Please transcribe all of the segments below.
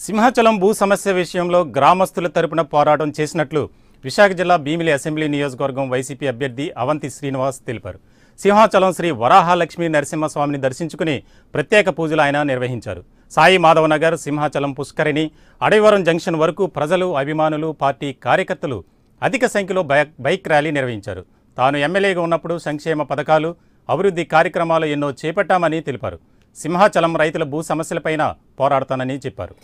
సింహాచలం భూ సమస్య విషయంలో గ్రామస్తుల తరపున పోరాటం చేసినట్లు విశాఖ జిల్లా భీమిలి అసెంబ్లీ నియోజకవర్గం వైసీపీ అభ్యర్థి అవంతి శ్రీనివాస్ తెలిపారు. సింహాచలం శ్రీ వరాహలక్ష్మీ నరసింహస్వామిని దర్శించుకుని ప్రత్యేక పూజలు ఆయన నిర్వహించారు. సాయి మాధవనగర్, సింహాచలం పుష్కరిణి, అడవివరం జంక్షన్ వరకు ప్రజలు, అభిమానులు, పార్టీ కార్యకర్తలు అధిక సంఖ్యలో బైక్ ర్యాలీ నిర్వహించారు. తాను ఎమ్మెల్యేగా ఉన్నప్పుడు సంక్షేమ పథకాలు, అభివృద్ధి కార్యక్రమాలు ఎన్నో చేపట్టామని తెలిపారు. సింహాచలం రైతుల భూ సమస్యలపైన పోరాడతానని చెప్పారు.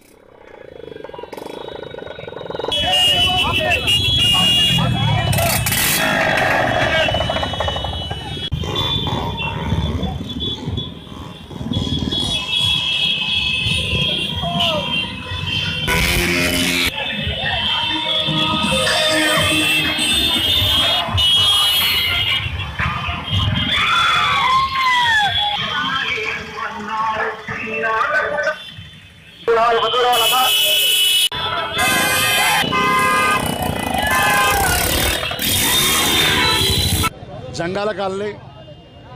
జంగాల కాలనీ,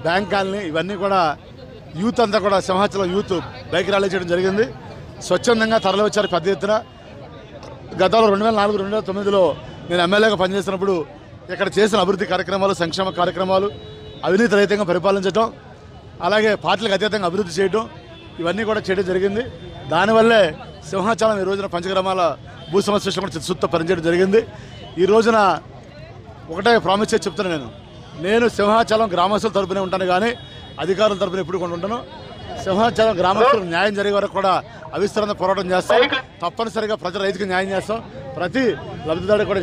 బ్యాంక్ కాలనీ ఇవన్నీ కూడా యూత్ అంతా కూడా సింహాచలం యూత్ బైక్ ర్యాలీ చేయడం జరిగింది. స్వచ్ఛందంగా తరలి వచ్చారు పెద్ద ఎత్తున. గతంలో 2004, 2009లో నేను ఎమ్మెల్యేగా పనిచేసినప్పుడు ఇక్కడ చేసిన అభివృద్ధి కార్యక్రమాలు, సంక్షేమ కార్యక్రమాలు, అవినీతి రహితంగా పరిపాలించడం, అలాగే పార్టీలకు అతీతంగా అభివృద్ధి చేయడం, ఇవన్నీ కూడా చేయడం జరిగింది. దానివల్లే సింహాచలం ఈ రోజున పంచగ్రామాల భూ సమస్య విషయంలో చిత్తశుద్ధితో పనిచేయడం జరిగింది. ఈ రోజున ఒకటే ప్రామిస్ చేసి చెప్తున్నాను, నేను సింహాచలం గ్రామస్తుల తరపునే ఉంటాను, కానీ అధికారుల తరపున ఎప్పుడు కూడా ఉంటాను. సింహాచలం గ్రామస్తులకు న్యాయం జరిగే వరకు కూడా అవిస్తరణ పోరాటం చేస్తాం. తప్పనిసరిగా ప్రతి రైతుకి న్యాయం చేస్తాం. ప్రతి లబ్ధిదారుడు కూడా